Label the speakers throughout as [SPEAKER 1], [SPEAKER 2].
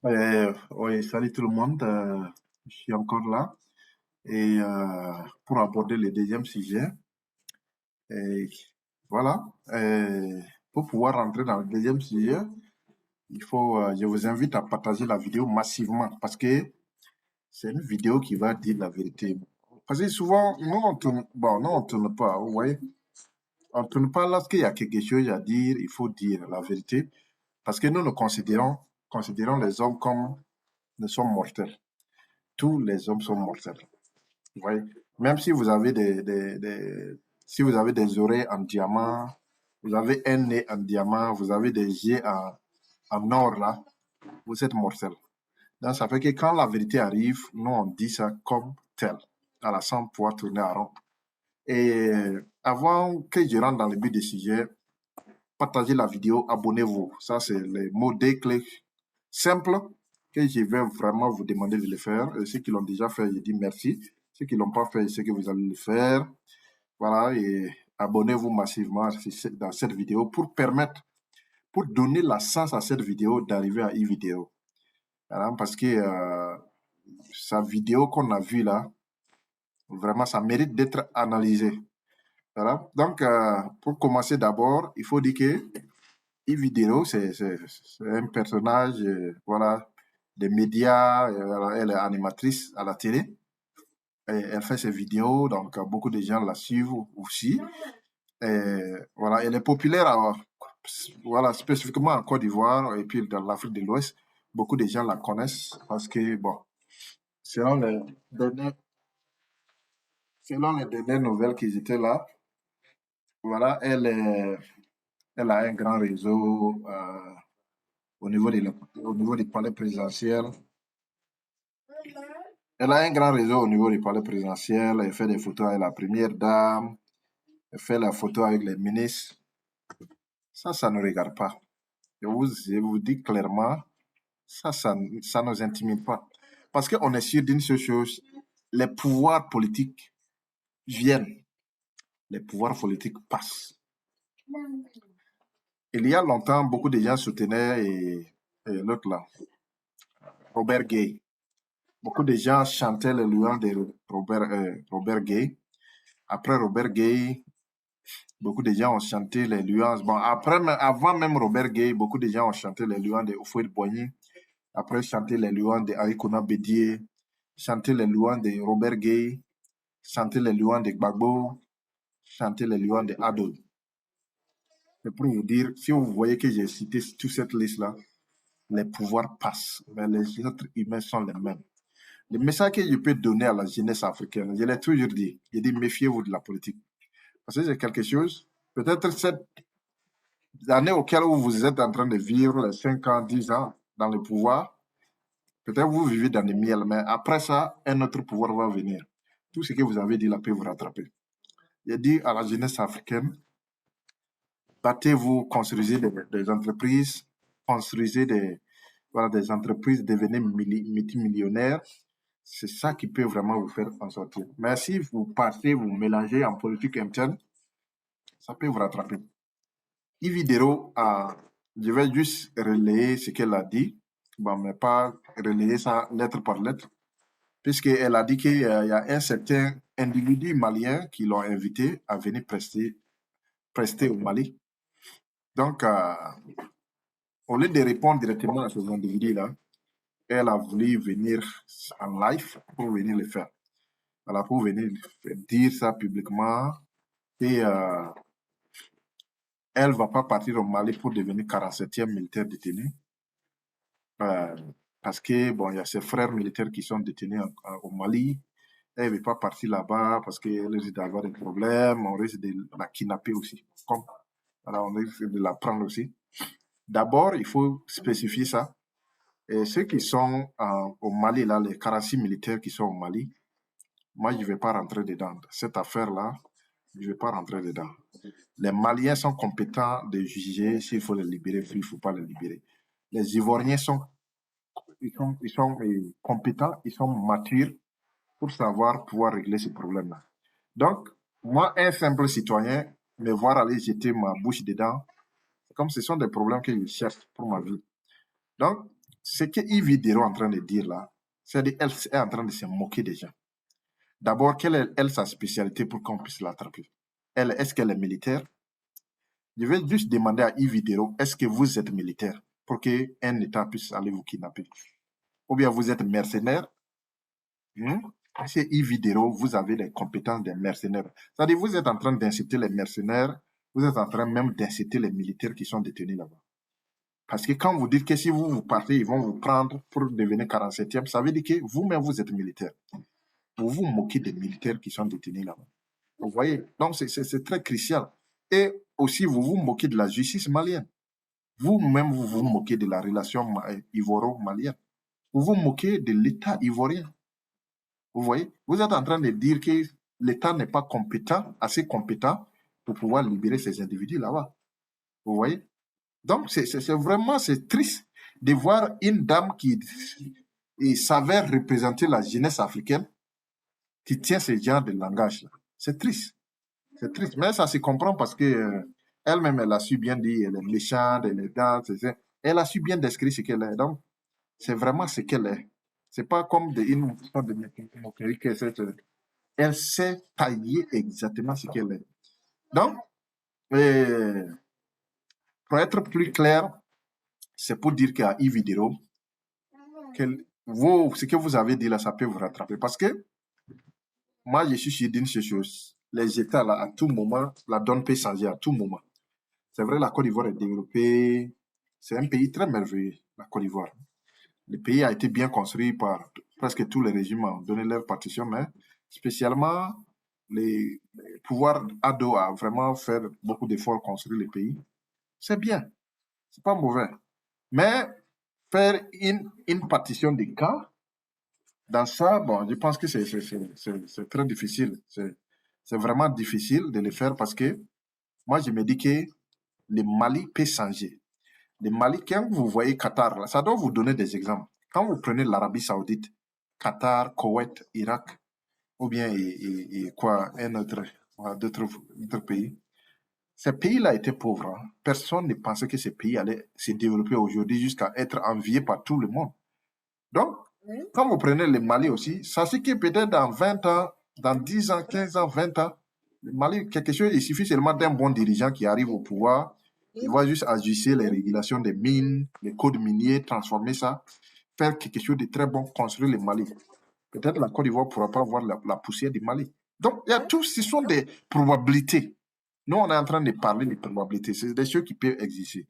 [SPEAKER 1] Oui, salut tout le monde, je suis encore là et pour aborder le deuxième sujet. Et voilà, pour pouvoir rentrer dans le deuxième sujet, je vous invite à partager la vidéo massivement parce que c'est une vidéo qui va dire la vérité. Parce que souvent, nous on tourne pas, vous voyez, on tourne pas lorsqu'il y a quelque chose à dire, il faut dire la vérité parce que nous considérons les hommes comme nous sommes mortels. Tous les hommes sont mortels. Vous voyez? Même si vous avez si vous avez des oreilles en diamant, vous avez un nez en diamant, vous avez des yeux en or là, vous êtes mortel. Donc ça fait que quand la vérité arrive, nous on dit ça comme tel, à la sans pouvoir tourner à rond. Et avant que je rentre dans le but du sujet, partagez la vidéo, abonnez-vous. Ça c'est les mots clés simples que je vais vraiment vous demander de le faire. Et ceux qui l'ont déjà fait, je dis merci. Ceux qui l'ont pas fait, je sais que vous allez le faire. Voilà, et abonnez-vous massivement dans cette vidéo pour donner la sens à cette vidéo d'arriver à une vidéo. Voilà, parce que sa vidéo qu'on a vue là, vraiment, ça mérite d'être analysé. Voilà. Donc, pour commencer d'abord, il faut dire que une vidéo, c'est un personnage, voilà, des médias. Elle est animatrice à la télé. Et elle fait ses vidéos, donc beaucoup de gens la suivent aussi. Et, voilà, elle est populaire, voilà, spécifiquement en Côte d'Ivoire et puis dans l'Afrique de l'Ouest. Beaucoup de gens la connaissent parce que, bon, selon les dernières, selon les dernières nouvelles qui étaient là, voilà, elle a un grand réseau au niveau du palais présidentiel. Elle a un grand réseau au niveau du palais présidentiel. Elle fait des photos avec la première dame. Elle fait la photo avec les ministres. Ça ne regarde pas. Je vous dis clairement, ça nous intimide pas. Parce qu'on est sûr d'une seule chose, les pouvoirs politiques viennent, les pouvoirs politiques passent. Il y a longtemps, beaucoup de gens soutenaient et l'autre là, Robert Gay. Beaucoup de gens chantaient les louanges de Robert Gay. Après Robert Gay, beaucoup de gens ont chanté les louanges. Bon, avant même Robert Gay, beaucoup de gens ont chanté les louanges de Houphouët-Boigny. Après, chanter les louanges de Arikona Bédier, chanter les louanges de Robert Gay, chanter les louanges de Gbagbo, chanter les louanges de Ado. C'est pour vous dire, si vous voyez que j'ai cité toute cette liste-là, les pouvoirs passent, mais les êtres humains sont les mêmes. Le message que je peux donner à la jeunesse africaine, je l'ai toujours dit, je dis méfiez-vous de la politique. Parce que c'est quelque chose, peut-être cette année auquel vous êtes en train de vivre, les 5 ans, 10 ans dans le pouvoir, peut-être vous vivez dans le miel, mais après ça, un autre pouvoir va venir. Tout ce que vous avez dit là peut vous rattraper. J'ai dit à la jeunesse africaine, battez-vous, construisez des entreprises, construisez voilà, des entreprises, devenez multimillionnaires. C'est ça qui peut vraiment vous faire en sortir. Mais si vous partez, vous mélangez en politique interne, ça peut vous rattraper. Ividero, je vais juste relayer ce qu'elle a dit, bon, mais pas relayer ça lettre par lettre, puisqu'elle a dit qu'il y a un certain individu malien qui l'ont invité à venir prester au Mali. Donc, au lieu de répondre directement à ces individus-là, elle a voulu venir en live pour venir le faire. Voilà, pour venir dire ça publiquement. Et elle ne va pas partir au Mali pour devenir 47e militaire détenu. Euh, Parce que, bon, il y a ses frères militaires qui sont détenus au Mali. Elle ne veut pas partir là-bas parce qu'elle risque d'avoir des problèmes. On risque de la kidnapper aussi. Comme, voilà, on risque de la prendre aussi. D'abord, il faut spécifier ça. Et ceux qui sont au Mali, là, les 46 militaires qui sont au Mali, moi, je ne vais pas rentrer dedans. Cette affaire-là, je ne vais pas rentrer dedans. Les Maliens sont compétents de juger s'il faut les libérer, s'il ne faut pas les libérer. Les Ivoiriens sont compétents, ils sont matures pour savoir pouvoir régler ce problème-là. Donc, moi, un simple citoyen, me voir aller jeter ma bouche dedans, comme ce sont des problèmes que je cherche pour ma vie. Donc, ce que Yves Dero est en train de dire là, c'est qu'elle est en train de se moquer des gens. D'abord, quelle est elle, sa spécialité pour qu'on puisse l'attraper? Est-ce qu'elle est militaire? Je vais juste demander à Yves Dero, est-ce que vous êtes militaire pour qu'un État puisse aller vous kidnapper? Ou bien vous êtes mercenaire? C'est Yves Dero, vous avez les compétences des mercenaires. C'est-à-dire, vous êtes en train d'inciter les mercenaires, vous êtes en train même d'inciter les militaires qui sont détenus là-bas. Parce que quand vous dites que si vous partez, ils vont vous prendre pour devenir 47e, ça veut dire que vous-même, vous êtes militaire. Vous vous moquez des militaires qui sont détenus là-bas. Vous voyez? Donc, c'est très crucial. Et aussi, vous vous moquez de la justice malienne. Vous-même, vous vous moquez de la relation ivoro-malienne. Vous vous moquez de l'État ivoirien. Vous voyez? Vous êtes en train de dire que l'État n'est pas compétent, assez compétent pour pouvoir libérer ces individus là-bas. Vous voyez? Donc, c'est vraiment triste de voir une dame qui s'avère représenter la jeunesse africaine qui tient ce genre de langage-là. C'est triste. C'est triste. Mais ça se comprend parce que elle-même, elle a su bien dire, elle est méchante, elle est danse, elle a su bien décrire ce qu'elle est. Donc, c'est vraiment ce qu'elle est. C'est pas comme une sorte de moquerie que c'est. Elle sait tailler exactement ce qu'elle est. Donc, pour être plus clair, c'est pour dire qu'à Yves Dero, ce que vous avez dit là, ça peut vous rattraper. Parce que moi, je suis sûr d'une chose. Les États, là, à tout moment, la donne peut changer à tout moment. C'est vrai, la Côte d'Ivoire est développée. C'est un pays très merveilleux, la Côte d'Ivoire. Le pays a été bien construit par presque tous les régimes, ont donné leur partition, mais spécialement, les pouvoirs ADO a vraiment fait beaucoup d'efforts pour construire le pays. C'est bien, c'est pas mauvais. Mais faire une partition des cas, dans ça, bon, je pense que c'est très difficile. C'est vraiment difficile de le faire parce que moi, je me dis que le Mali peut changer. Le Mali, quand vous voyez Qatar, là, ça doit vous donner des exemples. Quand vous prenez l'Arabie Saoudite, Qatar, Koweït, Irak, ou bien quoi, d'autres pays, ces pays-là étaient pauvres. Hein. Personne ne pensait que ces pays allaient se développer aujourd'hui jusqu'à être enviés par tout le monde. Donc, quand vous prenez le Mali aussi, ça c'est que peut-être dans 20 ans, dans 10 ans, 15 ans, 20 ans, le Mali, quelque chose, il suffit seulement d'un bon dirigeant qui arrive au pouvoir, il va juste ajuster les régulations des mines, les codes miniers, transformer ça, faire quelque chose de très bon, construire le Mali. Peut-être la Côte d'Ivoire ne pourra pas avoir la poussière du Mali. Donc, il y a tout, ce sont des probabilités. Nous, on est en train de parler des probabilités. C'est des choses qui peuvent exister.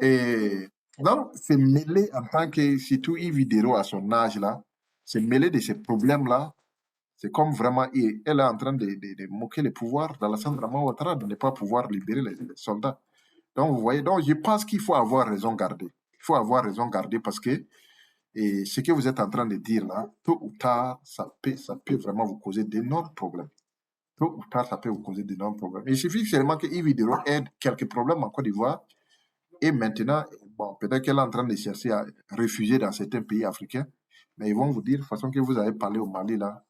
[SPEAKER 1] Et donc, c'est mêlé en tant que, surtout Yves Dero à son âge là, c'est mêlé de ces problèmes-là. C'est comme vraiment, elle est en train de moquer le pouvoir d'Alassane Draman Ouattara de ne pas pouvoir libérer les soldats. Donc, vous voyez, donc je pense qu'il faut avoir raison garder. Il faut avoir raison garder parce que ce que vous êtes en train de dire là, tôt ou tard, ça peut vraiment vous causer d'énormes problèmes. Tôt ou tard, ça peut vous causer d'énormes problèmes. Il suffit seulement que Yves Dero ait quelques problèmes en Côte d'Ivoire. Et maintenant, bon, peut-être qu'elle est en train de chercher à réfugier dans certains pays africains, mais ils vont vous dire, de toute façon que vous avez parlé au Mali, là,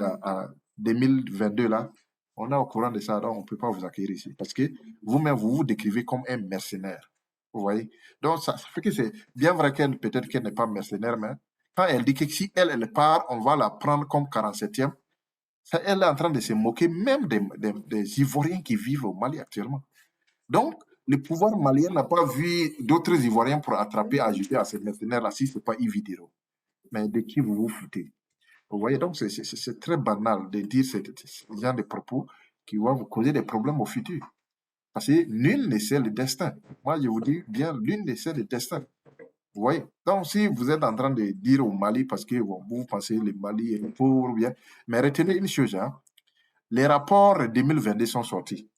[SPEAKER 1] en 2022, là, on est au courant de ça, donc on ne peut pas vous accueillir ici. Parce que vous-même, vous vous décrivez comme un mercenaire. Vous voyez? Donc, ça fait que c'est bien vrai peut-être qu'elle n'est pas mercenaire, mais quand elle dit que si elle part, on va la prendre comme 47e, elle est en train de se moquer même des Ivoiriens qui vivent au Mali actuellement. Donc, le pouvoir malien n'a pas vu d'autres Ivoiriens pour attraper, ajouter à ces mercenaires-là si ce n'est pas Yves Dero. Mais de qui vous vous foutez? Vous voyez, donc c'est très banal de dire ce genre de propos qui vont vous causer des problèmes au futur. Parce que nul ne sait le destin. Moi, je vous dis bien, nul ne sait le destin. Vous voyez? Donc, si vous êtes en train de dire au Mali, parce que bon, vous pensez que le Mali est pauvre, bien, mais retenez une chose, hein, les rapports 2022 sont sortis.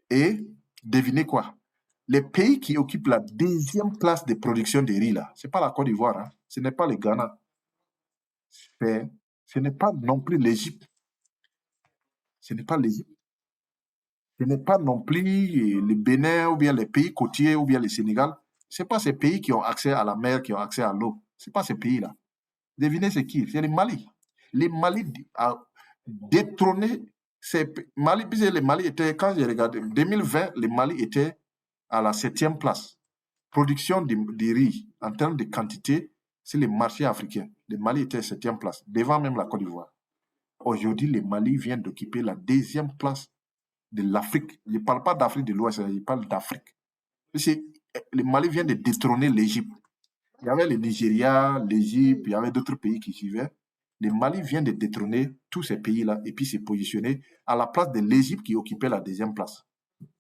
[SPEAKER 1] Et devinez quoi? Les pays qui occupent la deuxième place de production de riz, là, ce n'est pas la Côte d'Ivoire, hein, ce n'est pas le Ghana, ce n'est pas non plus l'Égypte, ce n'est pas l'Égypte, ce n'est pas non plus le Bénin ou bien les pays côtiers ou bien le Sénégal. Ce n'est pas ces pays qui ont accès à la mer, qui ont accès à l'eau. Ce n'est pas ces pays-là. Devinez c'est qui? C'est le Mali. Le Mali a détrôné Mali, puisque le Mali était, quand j'ai regardé, en 2020, le Mali était à la 7e place. Production de riz. en termes de quantité, c'est le marché africain. Le Mali était à 7e place, devant même la Côte d'Ivoire. Aujourd'hui, le Mali vient d'occuper la 2e place de l'Afrique. Je ne parle pas d'Afrique de l'Ouest, je parle d'Afrique. Le Mali vient de détrôner l'Égypte. Il y avait le Nigeria, l'Égypte, il y avait d'autres pays qui suivaient. Le Mali vient de détrôner tous ces pays-là et puis s'est positionné à la place de l'Égypte qui occupait la 2e place.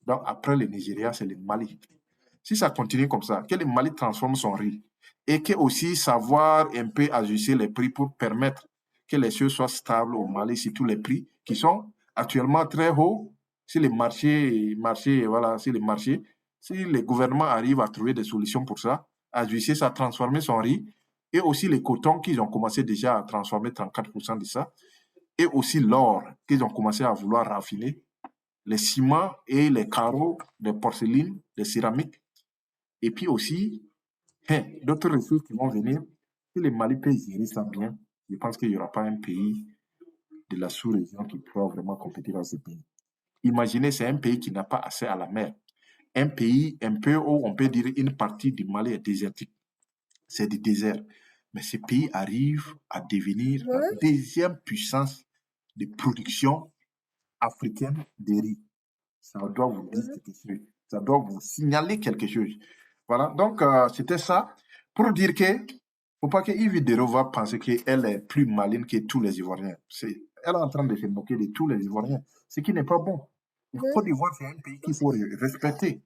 [SPEAKER 1] Donc après le Nigeria, c'est le Mali. Si ça continue comme ça, que le Mali transforme son riz et que aussi savoir un peu ajuster les prix pour permettre que les choses soient stables au Mali, surtout les prix qui sont actuellement très hauts. Si les marchés, voilà, si le gouvernement arrive à trouver des solutions pour ça, ajuster ça, transformer son riz, et aussi les cotons qu'ils ont commencé déjà à transformer 34% de ça, et aussi l'or qu'ils ont commencé à vouloir raffiner, les ciments et les carreaux, les porcelaines, les céramiques, et puis aussi d'autres ressources qui vont venir. Si le Mali peut gérer ça bien, je pense qu'il n'y aura pas un pays de la sous-région qui pourra vraiment compétir dans ce pays. Imaginez, c'est un pays qui n'a pas accès à la mer. Un pays un peu où on peut dire une partie du Mali est désertique. C'est du désert. Mais ce pays arrive à devenir la 2e puissance de production africaine de riz. Ça doit vous dire quelque chose. Ça doit vous signaler quelque chose. Voilà, donc c'était ça. Pour dire que, faut pas que Yves Dero va penser qu'elle est plus maligne que tous les Ivoiriens. Elle est en train de se moquer de tous les Ivoiriens, ce qui n'est pas bon. La Côte d'Ivoire, c'est un pays qu'il faut respecter.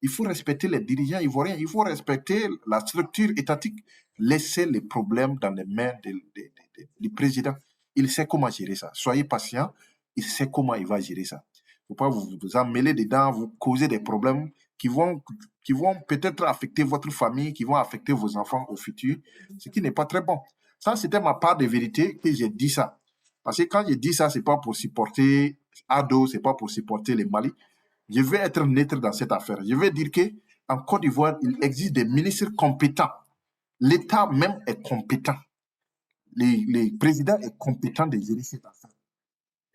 [SPEAKER 1] Il faut respecter les dirigeants ivoiriens, il faut respecter la structure étatique. Laissez les problèmes dans les mains du président. Il sait comment gérer ça. Soyez patient, il sait comment il va gérer ça. Il ne faut pas vous en mêler dedans, vous causer des problèmes qui vont peut-être affecter votre famille, qui vont affecter vos enfants au futur, ce qui n'est pas très bon. Ça, c'était ma part de vérité que j'ai dit ça. Parce que quand je dis ça, ce n'est pas pour supporter Ado, ce n'est pas pour supporter les Mali. Je vais être neutre dans cette affaire. Je vais dire qu'en Côte d'Ivoire, il existe des ministres compétents. L'État même est compétent. Le président est compétent de gérer cette affaire.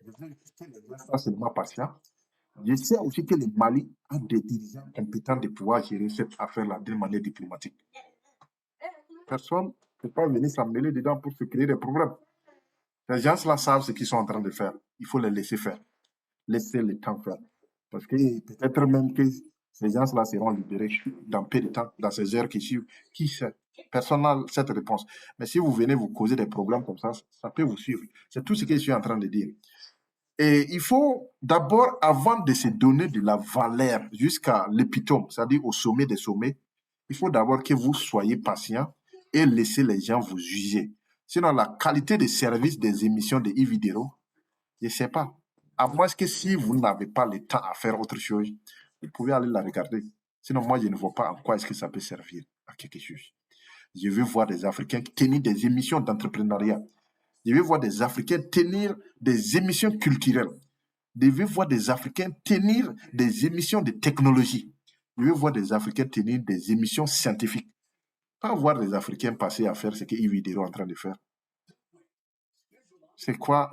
[SPEAKER 1] Je veux que les gens soient seulement patients. Je sais aussi que le Mali a des dirigeants compétents de pouvoir gérer cette affaire-là d'une manière diplomatique. Personne ne peut pas venir s'en mêler dedans pour se créer des problèmes. Les gens-là savent ce qu'ils sont en train de faire. Il faut les laisser faire. Laissez le temps faire. Parce que peut-être même que ces gens-là seront libérés dans peu de temps, dans ces heures qui suivent. Qui sait? Personne n'a cette réponse. Mais si vous venez vous causer des problèmes comme ça peut vous suivre. C'est tout ce que je suis en train de dire. Et il faut d'abord, avant de se donner de la valeur jusqu'à l'épitome, c'est-à-dire au sommet des sommets, il faut d'abord que vous soyez patient et laissez les gens vous juger. Sinon, la qualité de service des émissions de Yves Dero, je ne sais pas. À moins que si vous n'avez pas le temps à faire autre chose, vous pouvez aller la regarder. Sinon, moi, je ne vois pas en quoi est-ce que ça peut servir à quelque chose. Je veux voir des Africains tenir des émissions d'entrepreneuriat. Je veux voir des Africains tenir des émissions culturelles. Je veux voir des Africains tenir des émissions de technologie. Je veux voir des Africains tenir des émissions scientifiques. Pas voir des Africains passer à faire ce que Yves Dero est en train de faire. C'est quoi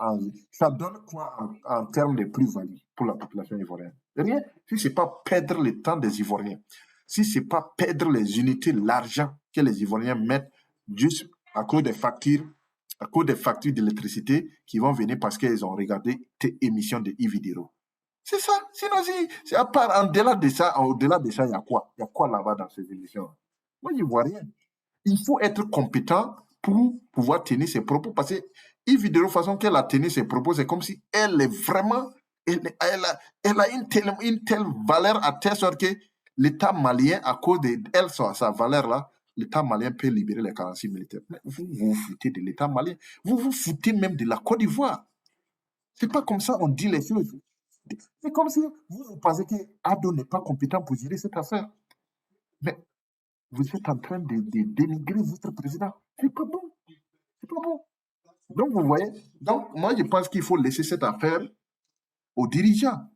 [SPEAKER 1] ça donne quoi en termes de plus-value pour la population ivoirienne? Rien. Si ce n'est pas perdre le temps des Ivoiriens, si ce n'est pas perdre les unités, l'argent que les Ivoiriens mettent juste à cause des factures d'électricité qui vont venir parce qu'ils ont regardé tes émissions de Yves Dero. C'est ça. Sinon, c'est à part, au-delà de ça, il y a quoi? Il y a quoi là-bas dans ces émissions? Moi, je ne vois rien. Il faut être compétent pour pouvoir tenir ses propos. Parce que Yves Dero, façon qu'elle a tenu ses propos, c'est comme si elle est vraiment, elle a une telle valeur à telle sorte que l'État malien, à cause de elle, sa valeur-là, l'État malien peut libérer les 46 militaires. Mais vous vous foutez de l'État malien. Vous vous foutez même de la Côte d'Ivoire. C'est pas comme ça on dit les choses. C'est comme si vous pensez que Ado n'est pas compétent pour gérer cette affaire. Mais vous êtes en train de dénigrer votre président. C'est pas bon. C'est pas bon. Donc, vous voyez, donc moi, je pense qu'il faut laisser cette affaire aux dirigeants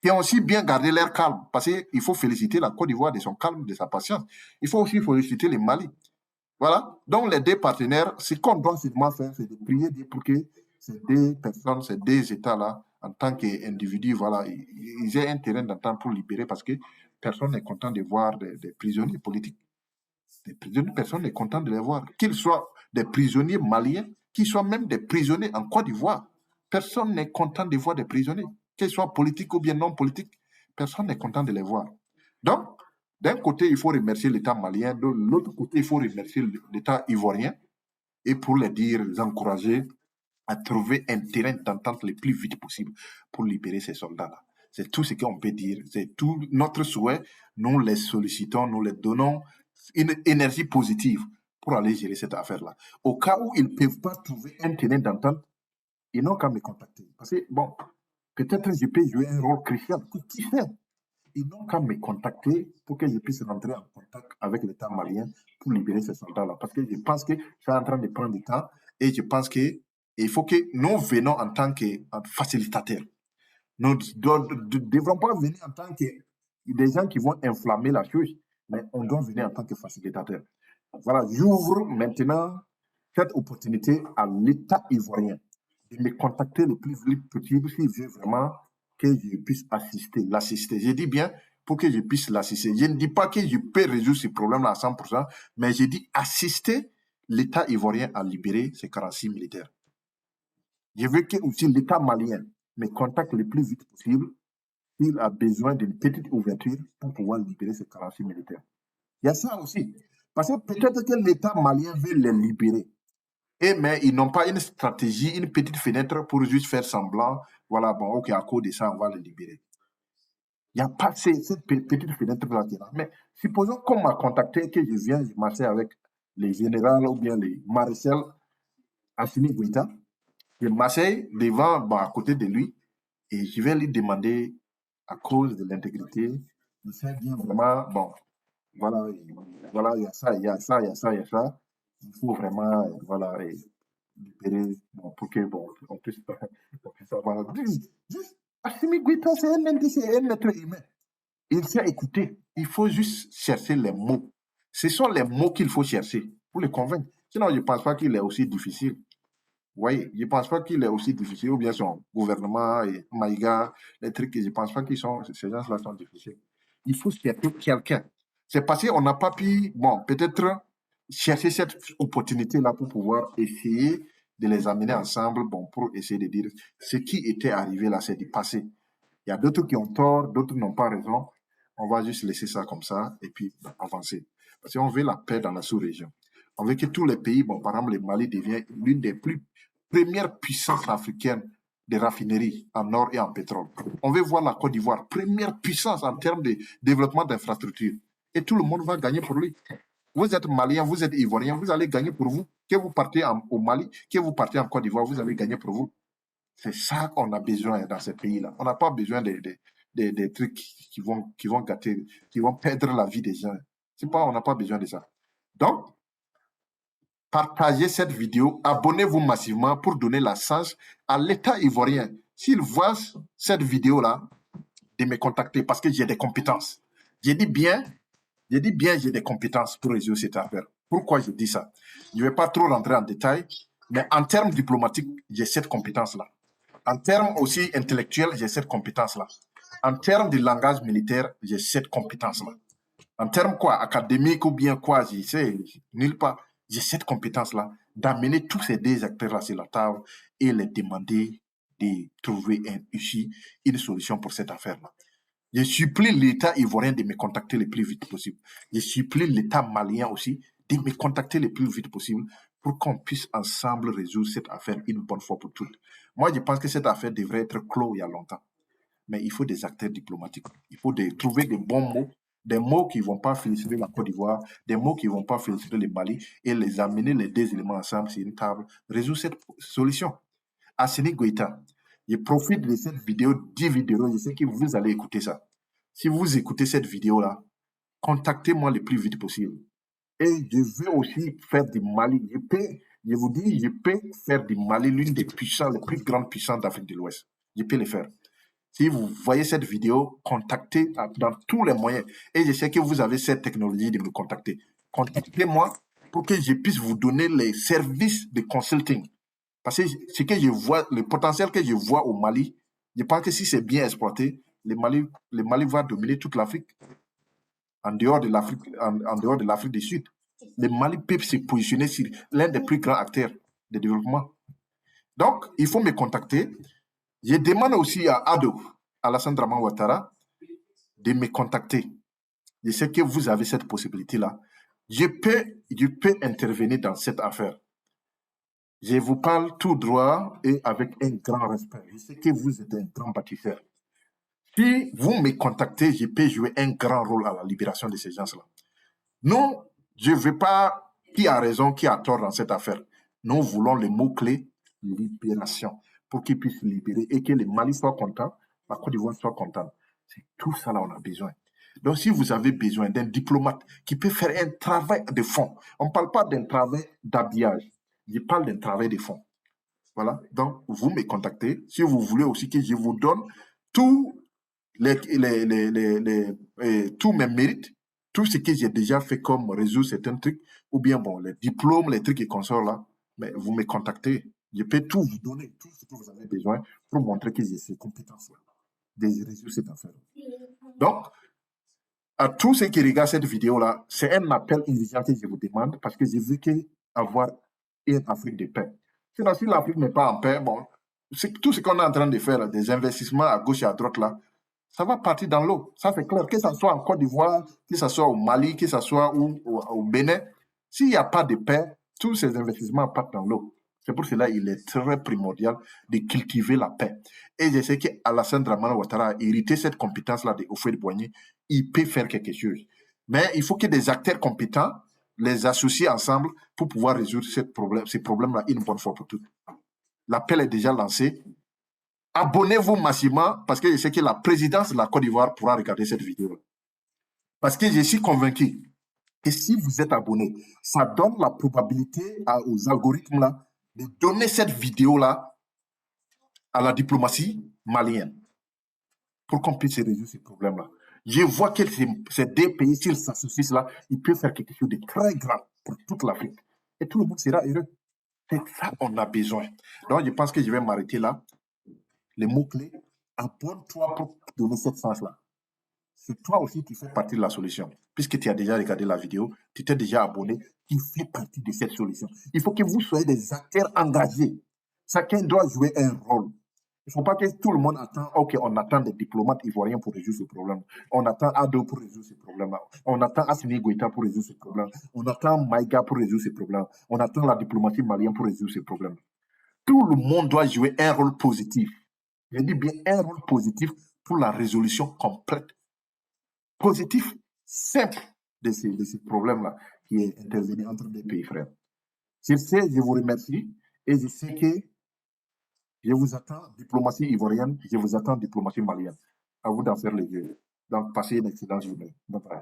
[SPEAKER 1] qui ont aussi bien gardé leur calme. Parce qu'il faut féliciter la Côte d'Ivoire de son calme, de sa patience. Il faut aussi féliciter le Mali. Voilà. Donc, les deux partenaires, ce qu'on doit seulement faire, c'est de prier pour que ces deux personnes, ces deux États-là, en tant qu'individus, voilà, ils aient un terrain d'entente pour libérer parce que personne n'est content de voir des prisonniers politiques. Des prisonniers, personne n'est content de les voir. Qu'ils soient des prisonniers maliens, qu'ils soient même des prisonniers en Côte d'Ivoire. Personne n'est content de voir des prisonniers, qu'ils soient politiques ou bien non politiques. Personne n'est content de les voir. Donc, d'un côté, il faut remercier l'État malien, de l'autre côté, il faut remercier l'État ivoirien et pour les dire, les encourager à trouver un terrain d'entente le plus vite possible pour libérer ces soldats-là. C'est tout ce qu'on peut dire. C'est tout notre souhait. Nous les sollicitons, nous les donnons une énergie positive pour aller gérer cette affaire-là. Au cas où ils ne peuvent pas trouver un terrain d'entente, ils n'ont qu'à me contacter. Parce que, bon, peut-être je peux jouer un rôle crucial. Qui sait? Ils n'ont qu'à me contacter pour que je puisse rentrer en contact avec l'État malien pour libérer ces soldats-là. Parce que je pense que c'est en train de prendre du temps et je pense qu'il faut que nous venons en tant que facilitateurs. Nous ne devrons pas venir en tant que des gens qui vont inflammer la chose, mais on doit venir en tant que facilitateurs. Voilà, j'ouvre maintenant cette opportunité à l'État ivoirien de me contacter le plus vite possible s'il veut vraiment que je puisse l'assister. Je dis bien pour que je puisse l'assister. Je ne dis pas que je peux résoudre ce problème-là à 100%, mais je dis assister l'État ivoirien à libérer ces 46 militaires. Je veux que aussi l'État malien me contacte le plus vite possible s'il a besoin d'une petite ouverture pour pouvoir libérer ces 46 militaires. Il y a ça aussi. Parce que peut-être que l'État malien veut les libérer. Mais ils n'ont pas une stratégie, une petite fenêtre pour juste faire semblant. Voilà, bon, ok, à cause de ça, on va les libérer. Il n'y a pas cette petite fenêtre-là qui est là. Mais supposons qu'on m'a contacté, que je viens, je marchais avec les généraux ou bien les maréchals Assimi Goïta. Je marchais devant, bon, à côté de lui, et je vais lui demander, à cause de l'intégrité, il sait bien vraiment, bon, voilà, il y a ça, il y a ça, il y a ça, il y a ça. Il faut vraiment, voilà, libérer, bon, pour que, bon, on puisse avoir. Assimi Goïta, c'est un être humain. Il sait écouter. Il faut juste chercher les mots. Ce sont les mots qu'il faut chercher pour les convaincre. Sinon, je ne pense pas qu'il est aussi difficile. Vous voyez, je ne pense pas qu'il est aussi difficile, ou bien son gouvernement, et Maïga, les trucs, je ne pense pas qu'ils sont, ces gens-là sont difficiles. Il faut chercher quelqu'un. C'est parce qu'on n'a pas pu, bon, peut-être chercher cette opportunité-là pour pouvoir essayer de les amener ensemble, bon, pour essayer de dire ce qui était arrivé là, c'est du passé. Il y a d'autres qui ont tort, d'autres n'ont pas raison. On va juste laisser ça comme ça et puis avancer. Parce qu'on veut la paix dans la sous-région. On veut que tous les pays, bon, par exemple, le Mali devient l'une des premières puissances africaines de raffineries en or et en pétrole. On veut voir la Côte d'Ivoire, première puissance en termes de développement d'infrastructures. Et tout le monde va gagner pour lui. Vous êtes Malien, vous êtes Ivoirien, vous allez gagner pour vous. Que vous partez au Mali, que vous partez en Côte d'Ivoire, vous allez gagner pour vous. C'est ça qu'on a besoin dans ces pays-là. On n'a pas besoin des trucs qui vont gâter, qui vont perdre la vie des gens. On n'a pas besoin de ça. Donc, partagez cette vidéo, abonnez-vous massivement pour donner la chance à l'État ivoirien. S'il voit cette vidéo-là, de me contacter parce que j'ai des compétences. J'ai dit bien, j'ai des compétences pour résoudre cette affaire. Pourquoi je dis ça? Je ne vais pas trop rentrer en détail, mais en termes diplomatiques, j'ai cette compétence-là. En termes aussi intellectuels, j'ai cette compétence-là. En termes de langage militaire, j'ai cette compétence-là. En termes quoi, académiques ou bien quoi, je sais, nulle part, j'ai cette compétence-là d'amener tous ces deux acteurs-là sur la table et les demander de trouver une solution pour cette affaire-là. Je supplie l'État ivoirien de me contacter le plus vite possible. Je supplie l'État malien aussi de me contacter le plus vite possible pour qu'on puisse ensemble résoudre cette affaire une bonne fois pour toutes. Moi, je pense que cette affaire devrait être close il y a longtemps. Mais il faut des acteurs diplomatiques. Il faut trouver des bons mots, des mots qui ne vont pas féliciter la Côte d'Ivoire, des mots qui ne vont pas féliciter le Mali et les amener les deux éléments ensemble sur une table, résoudre cette solution. Assimi Goïta, je profite de cette vidéo, 10 vidéos, je sais que vous allez écouter ça. Si vous écoutez cette vidéo-là, contactez-moi le plus vite possible. Et je veux aussi faire du Mali. Je vous dis, je peux faire du Mali l'une des puissances, les plus grandes puissances d'Afrique de l'Ouest. Je peux le faire. Si vous voyez cette vidéo, contactez dans tous les moyens. Et je sais que vous avez cette technologie de me contacter. Contactez-moi pour que je puisse vous donner les services de consulting. Parce que ce que je vois, le potentiel que je vois au Mali, je pense que si c'est bien exploité, le Mali va dominer toute l'Afrique en dehors de l'Afrique du Sud. le Mali peut se positionner sur l'un des plus grands acteurs de développement. Donc, il faut me contacter. Je demande aussi à Ado, Alassane Draman Ouattara, de me contacter. Je sais que vous avez cette possibilité-là. Je peux intervenir dans cette affaire. Je vous parle tout droit et avec un grand respect. Je sais que vous êtes un grand bâtisseur. Si vous me contactez, je peux jouer un grand rôle à la libération de ces gens-là. Nous, je ne veux pas qui a raison, qui a tort dans cette affaire. Nous voulons les mots-clés libération pour qu'ils puissent se libérer et que le Mali soit content, la Côte d'Ivoire soit contente. C'est tout ça là on a besoin. Donc, si vous avez besoin d'un diplomate qui peut faire un travail de fond, on ne parle pas d'un travail d'habillage, je parle d'un travail de fond. Voilà. Donc, vous me contactez. Si vous voulez aussi que je vous donne tous tous mes mérites, tout ce que j'ai déjà fait comme résoudre certains trucs, ou bien bon, les diplômes, les trucs et consorts là, mais vous me contactez. Je peux tout vous donner, tout ce que vous avez besoin pour montrer que j'ai ces compétences-là, de résoudre cette affaire. Donc, à tous ceux qui regardent cette vidéo-là, c'est un appel urgent que je vous demande parce que je veux avoir une Afrique de paix. Sinon, si l'Afrique n'est pas en paix, bon, tout ce qu'on est en train de faire, des investissements à gauche et à droite là, ça va partir dans l'eau. Ça, c'est clair. Que ce soit en Côte d'Ivoire, que ce soit au Mali, que ce soit au Bénin, s'il n'y a pas de paix, tous ces investissements partent dans l'eau. C'est pour cela qu'il est très primordial de cultiver la paix. Et je sais qu'Alassane Dramane Ouattara a hérité cette compétence-là de Houphouët-Boigny. Il peut faire quelque chose. Mais il faut que des acteurs compétents les associent ensemble pour pouvoir résoudre ces problèmes-là une bonne fois pour toutes. L'appel est déjà lancé. Abonnez-vous massivement parce que je sais que la présidence de la Côte d'Ivoire pourra regarder cette vidéo. Parce que je suis convaincu que si vous êtes abonné, ça donne la probabilité aux algorithmes là de donner cette vidéo-là à la diplomatie malienne pour qu'on puisse résoudre ces problèmes-là. Je vois que ces deux pays, s'ils s'associent là, ils peuvent faire quelque chose de très grand pour toute l'Afrique. Et tout le monde sera heureux. C'est ça qu'on a besoin. Donc, je pense que je vais m'arrêter là. Les mots-clés, abonne-toi pour donner cette sens-là. C'est toi aussi qui fais partie de la solution. Puisque tu as déjà regardé la vidéo, tu t'es déjà abonné, tu fais partie de cette solution. Il faut que vous soyez des acteurs engagés. Chacun doit jouer un rôle. Il ne faut pas que tout le monde attend, ok, on attend des diplomates ivoiriens pour résoudre ce problème. On attend Ado pour résoudre ce problème-là. On attend Assimi Goïta pour résoudre ce problème. On attend Maïga pour résoudre ce problème. On attend la diplomatie malienne pour résoudre ce problème. Tout le monde doit jouer un rôle positif. Je dis bien un rôle positif pour la résolution complète, positif, simple de ces problèmes-là qui est intervenu entre les pays frères. Sur ce, je vous remercie et je sais que je vous attends, diplomatie ivoirienne, je vous attends, diplomatie malienne. À vous d'en faire les jeux. Donc, passez une excellente journée. Bye bye.